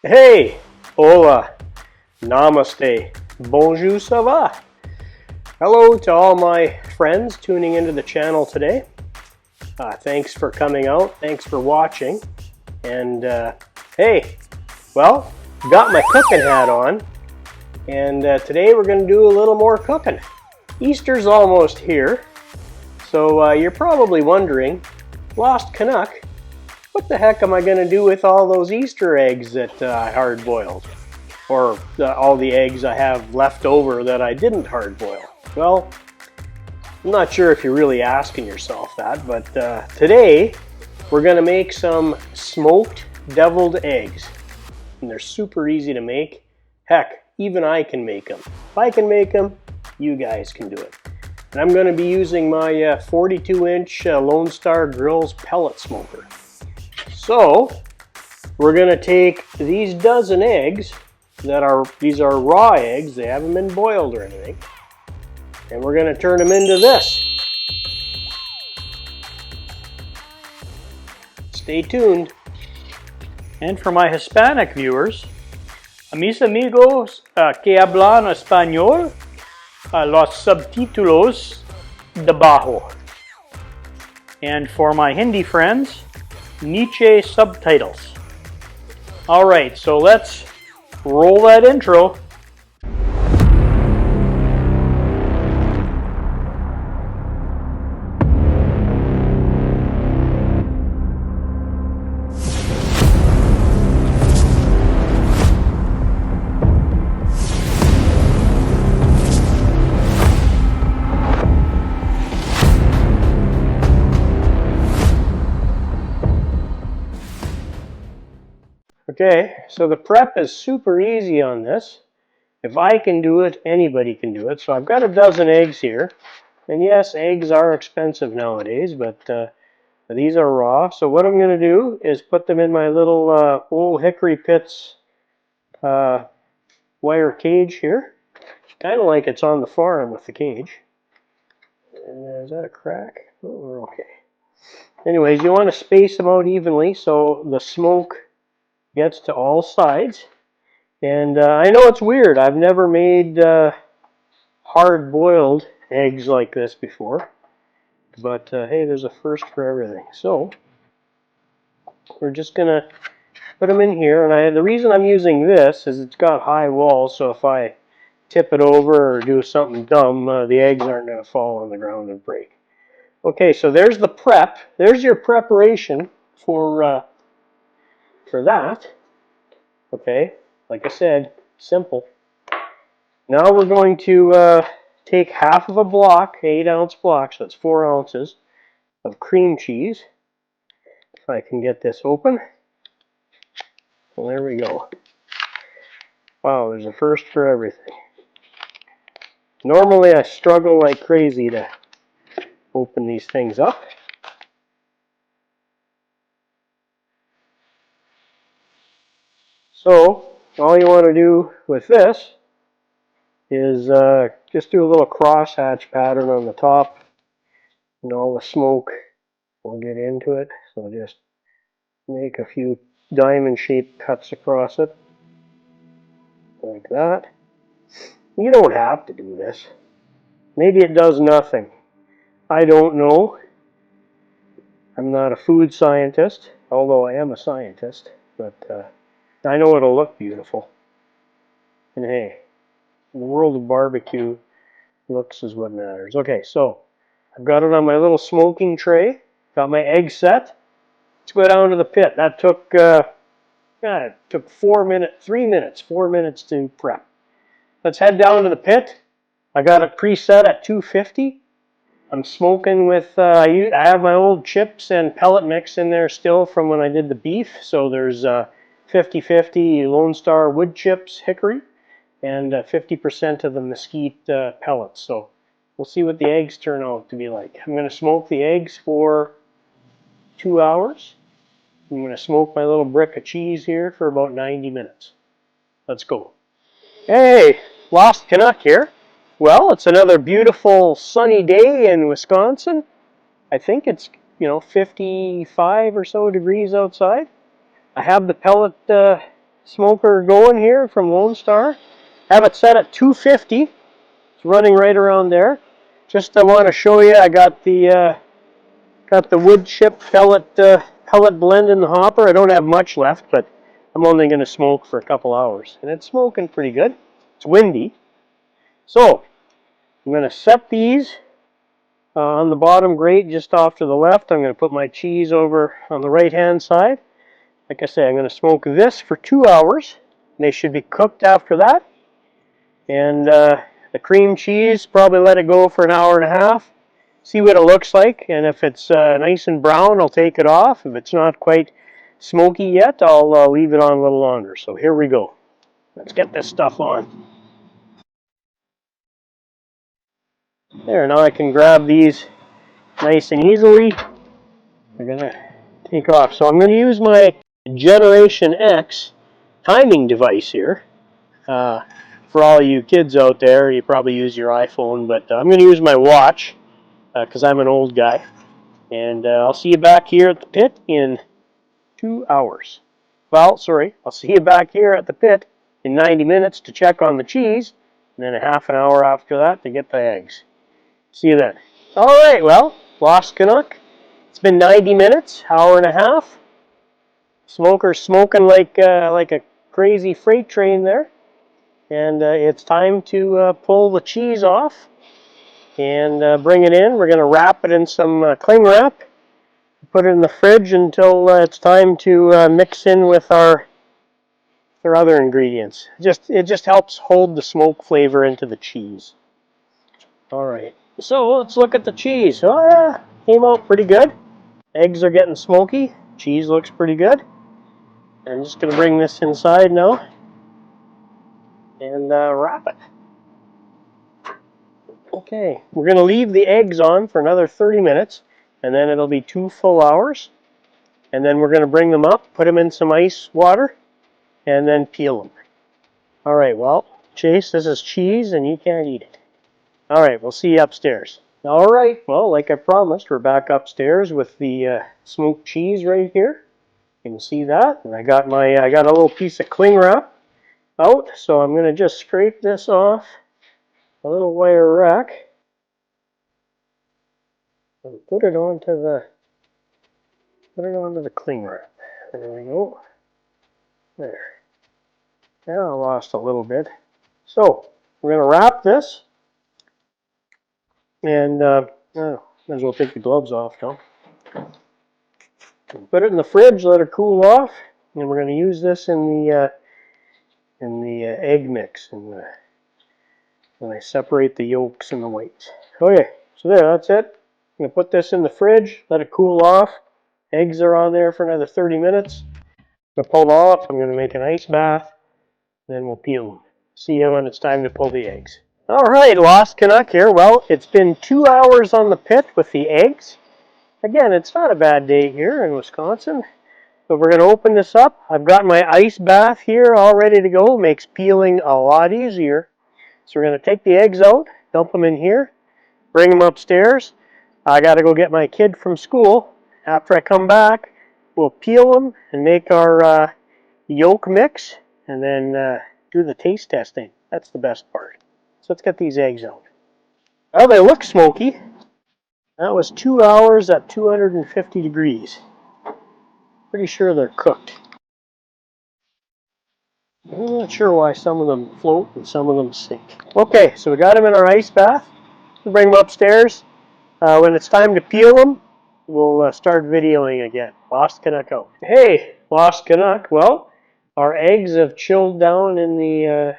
Hey, hola, namaste, bonjour, ça va? Hello to all my friends tuning into the channel today. Thanks for coming out, thanks for watching, and hey, well, got my cooking hat on, and today we're going to do a little more cooking. Easter's almost here, so you're probably wondering, Lost Canuck, what the heck am I going to do with all those Easter eggs that I hard boiled? Or all the eggs I have left over that I didn't hard boil? Well, I'm not sure if you're really asking yourself that, but today we're going to make some smoked deviled eggs. And they're super easy to make. Heck, even I can make them. If I can make them, you guys can do it. And I'm going to be using my 42-inch Lone Star Grillz pellet smoker. So, we're going to take these dozen eggs these are raw eggs, they haven't been boiled or anything, and we're going to turn them into this. Stay tuned. And for my Hispanic viewers, a mis amigos que hablan español, los subtítulos debajo. And for my Hindi friends, Nietzsche subtitles. Alright, so let's roll that intro. Okay, so the prep is super easy on this. If I can do it, anybody can do it. So I've got a dozen eggs here. And yes, eggs are expensive nowadays, but these are raw. So what I'm going to do is put them in my little old Hickory Pits wire cage here. Kind of like it's on the farm with the cage. And is that a crack? Oh, we're okay. Anyways, you want to space them out evenly so the smoke gets to all sides. And I know it's weird. I've never made hard-boiled eggs like this before. But hey, there's a first for everything. So we're just going to put them in here. And the reason I'm using this is it's got high walls. So if I tip it over or do something dumb, the eggs aren't going to fall on the ground and break. Okay, so there's the prep. There's your preparation for that. Okay, like I said, simple. Now we're going to take half of a block, 8-ounce block, so that's 4 ounces of cream cheese. If I can get this open. Well, there we go. Wow, there's a first for everything. Normally I struggle like crazy to open these things up. So, all you want to do with this is just do a little crosshatch pattern on the top, and all the smoke will get into it. So just make a few diamond-shaped cuts across it, like that. You don't have to do this. Maybe it does nothing. I don't know. I'm not a food scientist, although I am a scientist, but I know it'll look beautiful. And hey, in the world of barbecue, looks is what matters. Okay, so I've got it on my little smoking tray. Got my egg set. Let's go down to the pit. That took it took 4 minutes to prep. Let's head down to the pit. I got it preset at 250. I'm smoking with, I have my old chips and pellet mix in there still from when I did the beef. So there's 50-50 Lone Star wood chips, hickory, and 50% of the mesquite pellets. So we'll see what the eggs turn out to be like. I'm going to smoke the eggs for 2 hours. I'm going to smoke my little brick of cheese here for about 90 minutes. Let's go. Hey, Lost Canuck here. Well, it's another beautiful sunny day in Wisconsin. I think it's, 55 or so degrees outside. I have the pellet smoker going here from Lone Star. Have it set at 250. It's running right around there. Just I want to show you, I got the wood chip pellet blend in the hopper. I don't have much left, but I'm only going to smoke for a couple hours. And it's smoking pretty good. It's windy. So, I'm going to set these on the bottom grate just off to the left. I'm going to put my cheese over on the right-hand side. Like I say, I'm going to smoke this for 2 hours. They should be cooked after that. And the cream cheese, probably let it go for an hour and a half. See what it looks like. And if it's nice and brown, I'll take it off. If it's not quite smoky yet, I'll leave it on a little longer. So here we go. Let's get this stuff on. There, now I can grab these nice and easily. We're going to take off. So I'm going to use my Generation X timing device here. For all you kids out there, you probably use your iPhone, but I'm going to use my watch because I'm an old guy. And I'll see you back here at the pit in 2 hours. Well, sorry, I'll see you back here at the pit in 90 minutes to check on the cheese, and then a half an hour after that to get the eggs. See you then. All right, well, Lost Canuck. It's been 90 minutes, hour and a half. Smoker's smoking like a crazy freight train there. And it's time to pull the cheese off and bring it in. We're going to wrap it in some cling wrap. Put it in the fridge until it's time to mix in with our other ingredients. It just helps hold the smoke flavor into the cheese. All right, so let's look at the cheese. Oh yeah, came out pretty good. Eggs are getting smoky. Cheese looks pretty good. I'm just going to bring this inside now and wrap it. Okay, we're going to leave the eggs on for another 30 minutes, and then it'll be 2 full hours. And then we're going to bring them up, put them in some ice water, and then peel them. All right, well, Chase, this is cheese, and you can't eat it. All right, we'll see you upstairs. All right, well, like I promised, we're back upstairs with the smoked cheese right here. You can see that, and I got a little piece of cling wrap out, so I'm going to just scrape this off a little wire rack and put it onto the cling wrap. There we go. There. Now I lost a little bit. So we're going to wrap this, and might as well take the gloves off now. Put it in the fridge, let it cool off, and we're going to use this in the egg mix, and when I separate the yolks and the whites. Okay, so there, that's it. I'm going to put this in the fridge, let it cool off. Eggs are on there for another 30 minutes. I'm going to pull them off. I'm going to make an ice bath. Then we'll peel them. See you when it's time to pull the eggs. All right, Lost Canuck here. Well, it's been 2 hours on the pit with the eggs. Again, it's not a bad day here in Wisconsin. So we're going to open this up. I've got my ice bath here all ready to go. Makes peeling a lot easier. So we're going to take the eggs out, dump them in here, bring them upstairs. I got to go get my kid from school. After I come back, we'll peel them and make our yolk mix, and then do the taste testing. That's the best part. So let's get these eggs out. Well, they look smoky. That was 2 hours at 250 degrees. Pretty sure they're cooked. I'm not sure why some of them float and some of them sink. Okay, so we got them in our ice bath. We'll bring them upstairs. When it's time to peel them, we'll start videoing again. Lost Canuck out. Hey, Lost Canuck. Well, our eggs have chilled down in the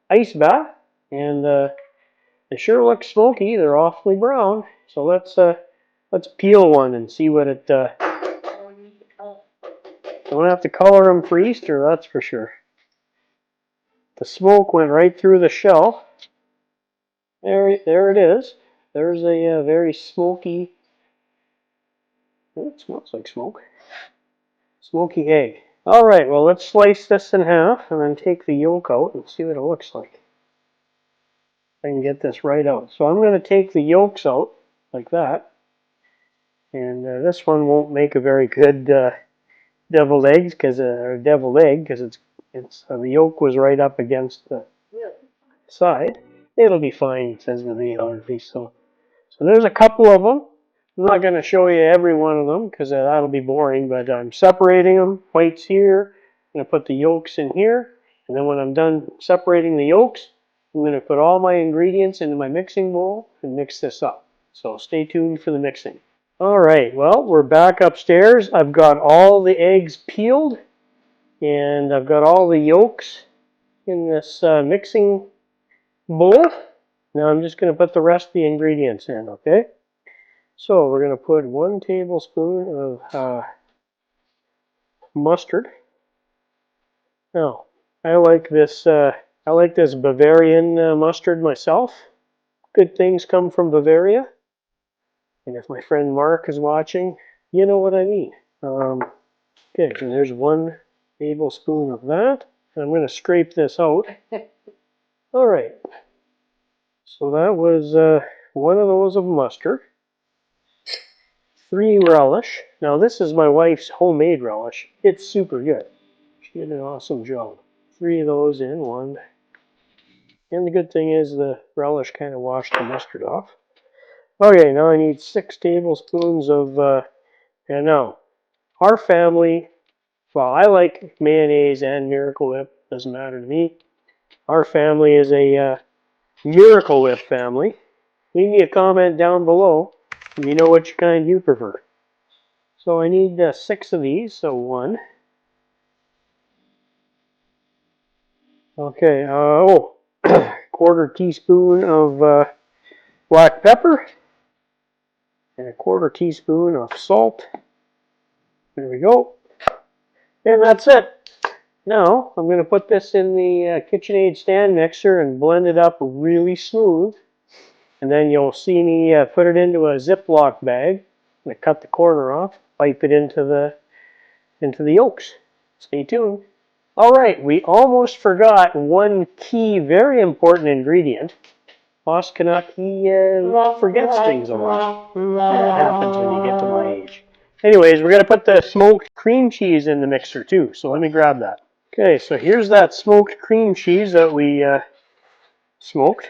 ice bath, and they sure look smoky. They're awfully brown. So let's peel one and see what it. Don't have to color them for Easter, that's for sure. The smoke went right through the shell. There it is. There's a very smoky. Oh, it smells like smoke. Smoky egg. All right, well, let's slice this in half and then take the yolk out and see what it looks like. I can get this right out. So I'm going to take the yolks out like that. And this one won't make a very good deviled egg because it's It's the yolk was right up against the side. It'll be fine, it says in the videography. So there's a couple of them. I'm not going to show you every one of them because that'll be boring, but I'm separating them. Whites here. I'm going to put the yolks in here. And then when I'm done separating the yolks, I'm going to put all my ingredients into my mixing bowl and mix this up. So stay tuned for the mixing. All right, well, we're back upstairs. I've got all the eggs peeled and I've got all the yolks in this mixing bowl. Now I'm just going to put the rest of the ingredients in, okay? So we're going to put 1 tablespoon of mustard. Now, I like this Bavarian mustard myself. Good things come from Bavaria. And if my friend Mark is watching, you know what I mean. Okay, so there's 1 tablespoon of that. And I'm going to scrape this out. All right. So that was 1 of those of mustard. 3 relish. Now this is my wife's homemade relish. It's super good. She did an awesome job. 3 of those in 1. And the good thing is the relish kind of washed the mustard off. Okay, now I need 6 tablespoons of, and now, our family, well, I like mayonnaise and Miracle Whip. Doesn't matter to me. Our family is a Miracle Whip family. Leave me a comment down below if you know which kind you prefer. So I need 6 of these, so 1. Okay, quarter teaspoon of black pepper and a quarter teaspoon of salt. There we go. And that's it. Now I'm going to put this in the KitchenAid stand mixer and blend it up really smooth. And then you'll see me put it into a Ziploc bag. I'm going to cut the corner off, pipe it into the yolks. Stay tuned. All right, we almost forgot 1 key, very important ingredient. Boss Canuck, he forgets things a lot. That happens when you get to my age. Anyways, we're going to put the smoked cream cheese in the mixer too, so let me grab that. Okay, so here's that smoked cream cheese that we smoked.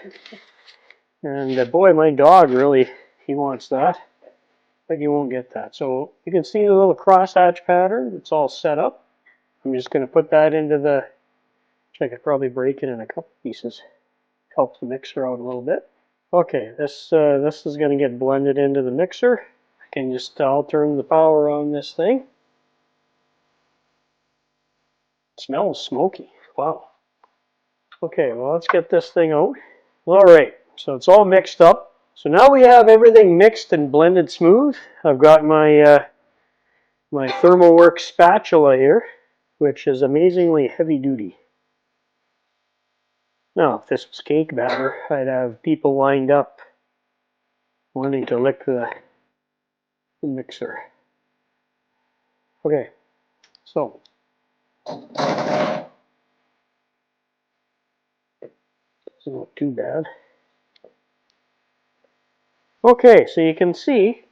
And boy, my dog really, he wants that, but you won't get that. So you can see the little crosshatch pattern. It's all set up. I'm just going to put that into the, I could probably break it in a couple pieces. Help the mixer out a little bit. Okay, this is going to get blended into the mixer. I can just, I'll turn the power on this thing. It smells smoky. Wow. Okay, well, let's get this thing out. All right, so it's all mixed up. So now we have everything mixed and blended smooth. I've got my my ThermoWorks spatula here, which is amazingly heavy duty. Now, if this was cake batter, I'd have people lined up wanting to lick the mixer. Okay, so doesn't look too bad. Okay, so you can see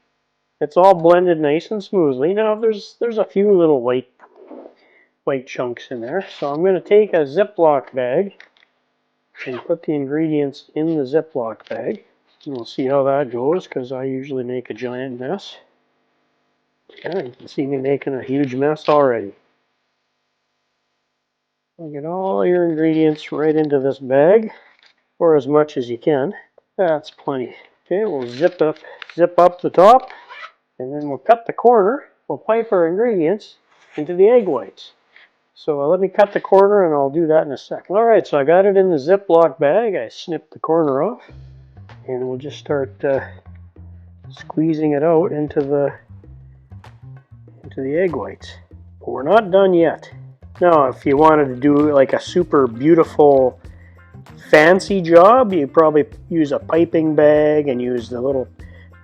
it's all blended nice and smoothly. Now there's a few little white chunks in there, so I'm going to take a Ziploc bag and put the ingredients in the Ziploc bag. And we'll see how that goes because I usually make a giant mess. Yeah, you can see me making a huge mess already. I'll get all your ingredients right into this bag, or as much as you can. That's plenty. Okay, we'll zip up the top, and then we'll cut the corner. We'll pipe our ingredients into the egg whites. So let me cut the corner, and I'll do that in a second. All right, so I got it in the Ziploc bag. I snipped the corner off, and we'll just start squeezing it out into the egg whites. But we're not done yet. Now, if you wanted to do like a super beautiful fancy job, you probably use a piping bag and use the little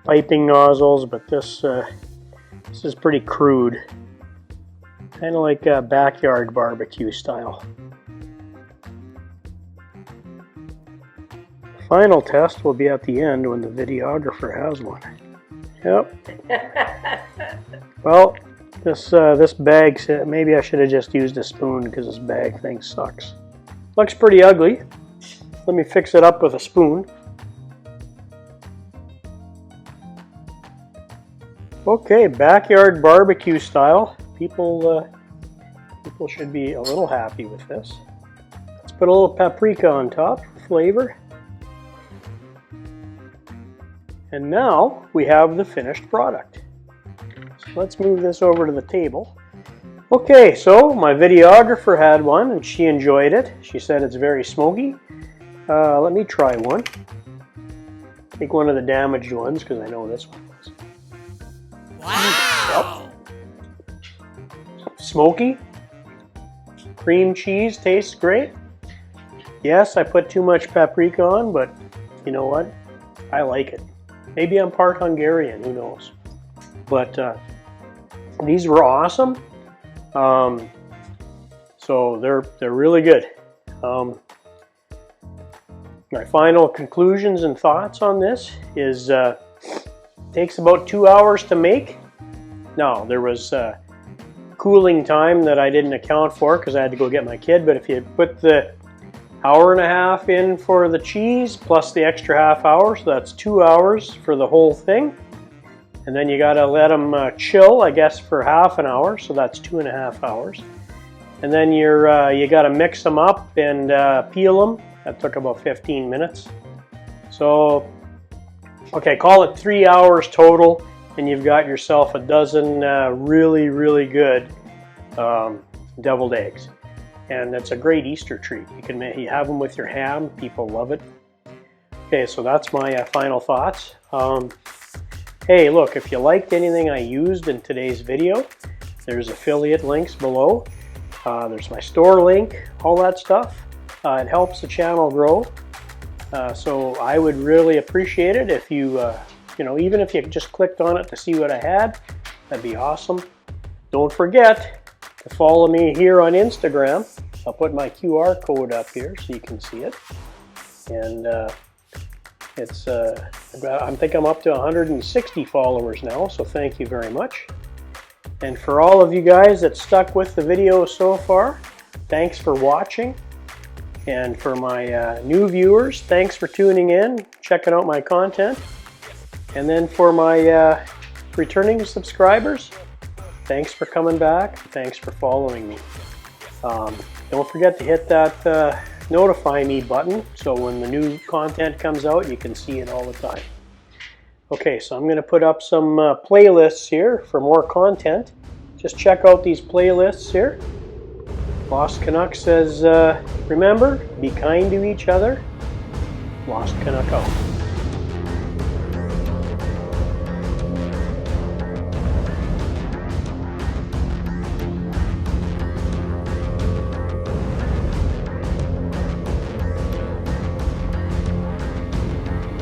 piping nozzles, but this is pretty crude. Kind of like a backyard barbecue style. Final test will be at the end when the videographer has one. Yep. Well, This bag, maybe I should have just used a spoon because this bag thing sucks. Looks pretty ugly. Let me fix it up with a spoon. Okay, backyard barbecue style. People should be a little happy with this. Let's put a little paprika on top for flavor. And now we have the finished product. So let's move this over to the table. Okay, so my videographer had one and she enjoyed it. She said it's very smoky. Let me try one. Take one of the damaged ones because I know this one was. Wow! Yep. Smoky. Cream cheese tastes great. Yes, I put too much paprika on, but you know what? I like it. Maybe I'm part Hungarian, who knows? But these were awesome. So they're really good. My final conclusions and thoughts on this is takes about 2 hours to make. Now there was cooling time that I didn't account for because I had to go get my kid, but if you put the hour and a half in for the cheese plus the extra half hour, so that's 2 hours for the whole thing. And then you gotta let them chill, I guess, for half an hour, so that's 2.5 hours. And then you gotta mix them up and peel them. That took about 15 minutes. So, okay, call it 3 hours total, and you've got yourself a dozen really, really good deviled eggs. And it's a great Easter treat. You have them with your ham. People love it. Okay, so that's my final thoughts. Hey, look, if you liked anything I used in today's video, there's affiliate links below. There's my store link, all that stuff. It helps the channel grow. So I would really appreciate it if you, even if you just clicked on it to see what I had, that'd be awesome. Don't forget to follow me here on Instagram. I'll put my QR code up here so you can see it. And I think I'm up to 160 followers now, so thank you very much. And for all of you guys that stuck with the video so far, thanks for watching. And for my new viewers, thanks for tuning in, checking out my content. And then for my returning subscribers, thanks for coming back. Thanks for following me. Don't forget to hit that notify me button so when the new content comes out, you can see it all the time. Okay, so I'm going to put up some playlists here for more content. Just check out these playlists here. Lost Canuck says, remember, be kind to each other. Lost Canuck out.